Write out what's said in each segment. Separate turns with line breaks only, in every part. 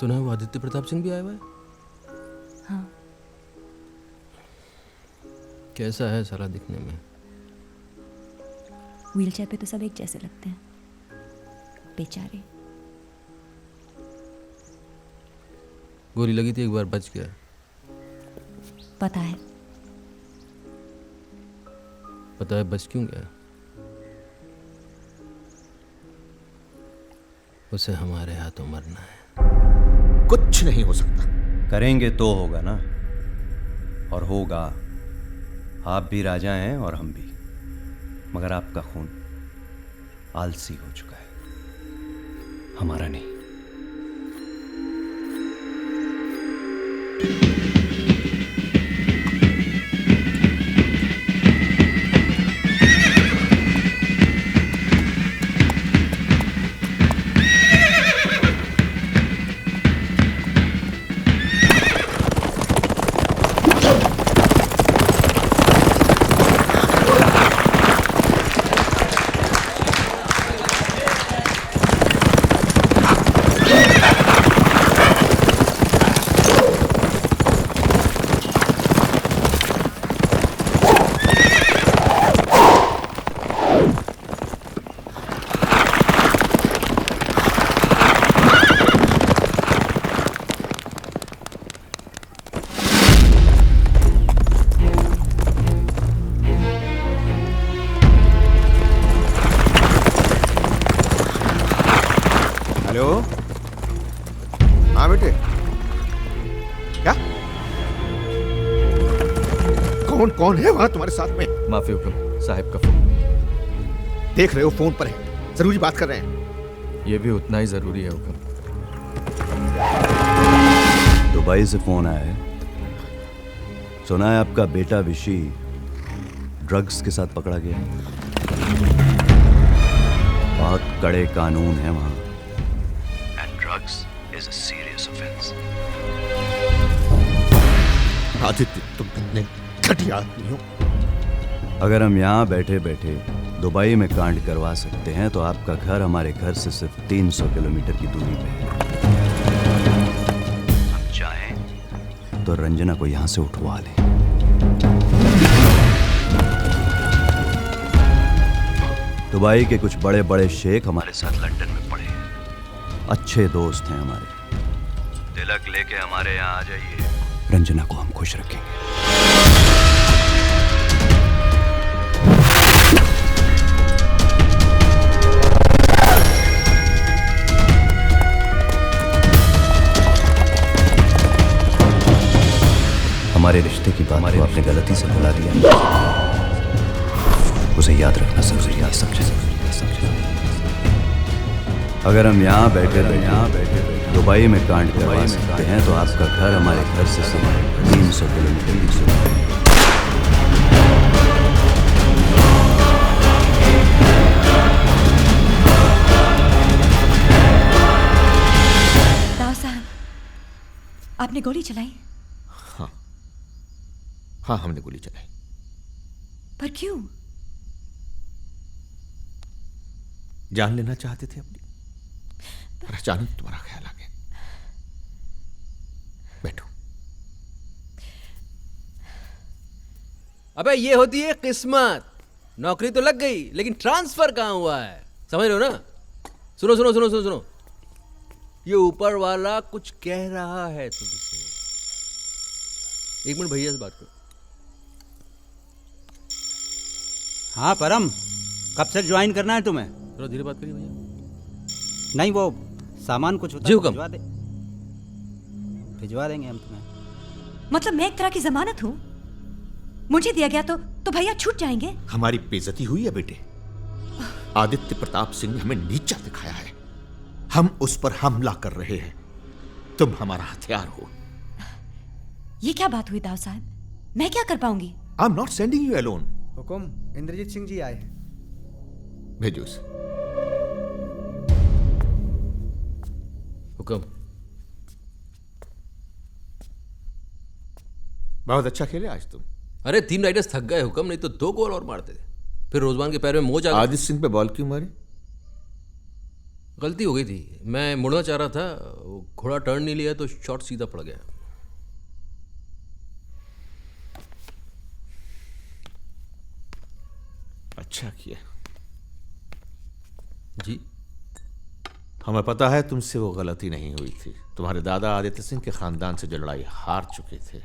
सुना है वो आदित्य प्रताप सिंह भी आया हुआ है।
हाँ।
कैसा है साला दिखने में?
व्हीलचेयर पे तो सब एक जैसे लगते हैं, बेचारे।
गोली लगी थी, एक बार बच गया।
पता है।
पता है बच क्यों गया? उसे हमारे हाथों मरना है।
कुछ नहीं हो सकता।
करेंगे तो होगा ना, और होगा। आप भी राजा हैं और हम भी, मगर आपका खून आलसी हो चुका है, हमारा नहीं।
हाँ बेटे, क्या? कौन कौन है वहां तुम्हारे साथ में?
माफी हुक्म, साहिब का फोन।
देख रहे हो फोन पर है, जरूरी बात कर रहे हैं।
ये भी उतना ही जरूरी है हुक्म।
दुबई से फोन आया है, सुना है आपका बेटा विशी ड्रग्स के साथ पकड़ा गया। बहुत कड़े कानून है वहां। And drugs is a serious offence.
Aditya, तुम इतने घटिया आदमी हो।
अगर हम यहाँ बैठे बैठे दुबई में कांड करवा सकते हैं तो आपका घर हमारे घर से सिर्फ 300 किलोमीटर की दूरी पे है। हम चाहें तो रंजना को यहाँ से उठवा लें। दुबई के कुछ बड़े बड़े शेख हमारे साथ लंदन में पड़े हैं, अच्छे दोस्त हैं हमारे। तिलक लेके हमारे यहाँ आ जाइए, रंजना को हम खुश रखेंगे। हमारे रिश्ते की बात को आपने गलती से भुला दिया, उसे याद रखना जरूरी है। समझे? अगर हम यहाँ बैठे दुबई में कांड करवा सकते हैं तो आपका घर हमारे घर से सिर्फ 300 किलोमीटर की दूरी है।
राव साहब, आपने गोली चलाई?
हाँ, हमने गोली चलाई।
पर क्यों?
जान लेना चाहते थे अपनी, पर अचानक तुम्हारा ख्याल आ गया। बैठो।
अबे ये होती है किस्मत। नौकरी तो लग गई, लेकिन ट्रांसफर कहाँ हुआ है, समझ रहे हो ना? सुनो सुनो सुनो सुनो सुनो, ये ऊपर वाला कुछ कह रहा है तुमसे। एक मिनट भैया से बात करो।
हाँ परम, कब से ज्वाइन करना है तुम्हें?
थोड़ा धीरे बात करिए भैया।
नहीं, वो सामान कुछ होता
जी
है
हुक्म।
भिजवा देंगे हम तुम्हें।
मतलब मैं एक तरह की जमानत हूँ, मुझे दिया गया तो भैया छूट जाएंगे?
हमारी बेइज्जती हुई है बेटे। आदित्य प्रताप सिंह ने हमें नीचा दिखाया है, हम उस पर हमला कर रहे हैं। तुम हमारा हथियार हो।
ये क्या बात हुई दाव साहब? मैं क्या कर पाऊंगी?
I am not sending you alone.
हुकुम, इंद्रजीत सिंह जी आए।
भेजो उसे।
हुक्म।
बहुत अच्छा खेले आज तुम।
अरे 3 राइडर्स थक गए हुक्म, नहीं तो 2 गोल और मारते थे। फिर रोजमान के पैर में मोच आ गई।
आदित्य सिंह पे बॉल क्यों मारी?
गलती हो गई थी, मैं मुड़ना चाह रहा था, वो घोड़ा टर्न नहीं लिया तो शॉट सीधा पड़ गया।
अच्छा किया।
जी
हमें पता है तुमसे वो गलती नहीं हुई थी। तुम्हारे दादा आदित्य सिंह के खानदान से जो लड़ाई हार चुके थे,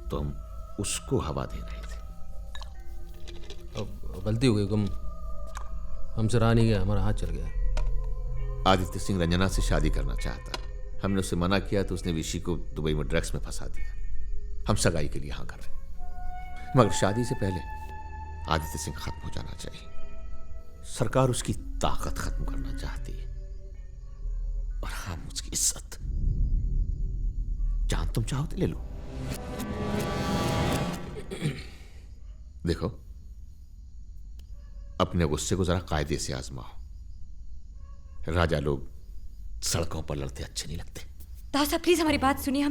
तुम उसको हवा दे रहे थे।
अब गलती हो गई हुक्म, हमसे रहा नहीं गया, हमारा हाथ चल गया।
आदित्य सिंह रंजना से शादी करना चाहता। हमने उससे मना किया तो उसने विशी को दुबई में ड्रग्स में फंसा दिया। हम सगाई के लिए हाँ कर रहे, मगर शादी से पहले आदित्य सिंह खत्म हो जाना चाहिए। सरकार उसकी ताकत खत्म करना चाहती है और हम उसकी इज्जत। जान तुम चाहो तो ले लो। देखो, अपने गुस्से को जरा कायदे से आजमाओ। राजा लोग सड़कों पर लड़ते अच्छे नहीं लगते।
दाऊ साहब प्लीज हमारी बात सुनिए,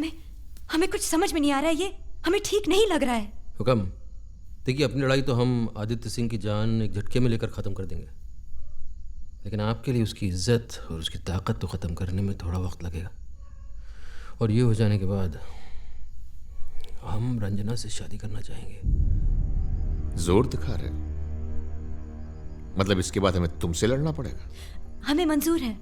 हमें कुछ समझ में नहीं आ रहा है, ये हमें ठीक नहीं लग रहा है।
हुक्म, देखिए अपनी लड़ाई तो हम आदित्य सिंह की जान एक झटके में लेकर ख़त्म कर देंगे, लेकिन आपके लिए उसकी इज्जत और उसकी ताकत तो ख़त्म करने में थोड़ा वक्त लगेगा। और ये हो जाने के बाद हम रंजना से शादी करना चाहेंगे।
जोर दिखा रहे, मतलब इसके बाद हमें तुमसे लड़ना पड़ेगा?
हमें मंजूर है।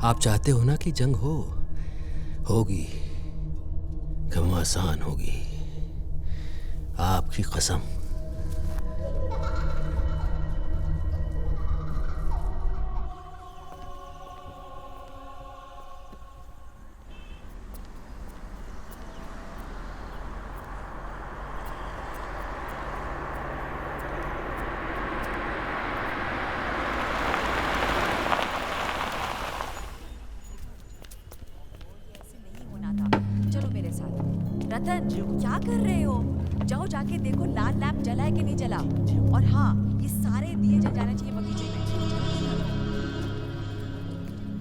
आप चाहते हो ना कि जंग होगी, कम आसान होगी, आपकी कसम।
रतन क्या कर रहे हो? जाओ जाके देखो लाल लैंप जला है कि नहीं जला। और हाँ, ये सारे दिए जल जाने चाहिए बगीचे में।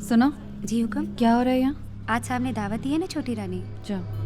सुनो
जी हुक्म।
क्या हो रहा है यहाँ?
आज साहब ने दावत दी है ना छोटी रानी।
जाओ।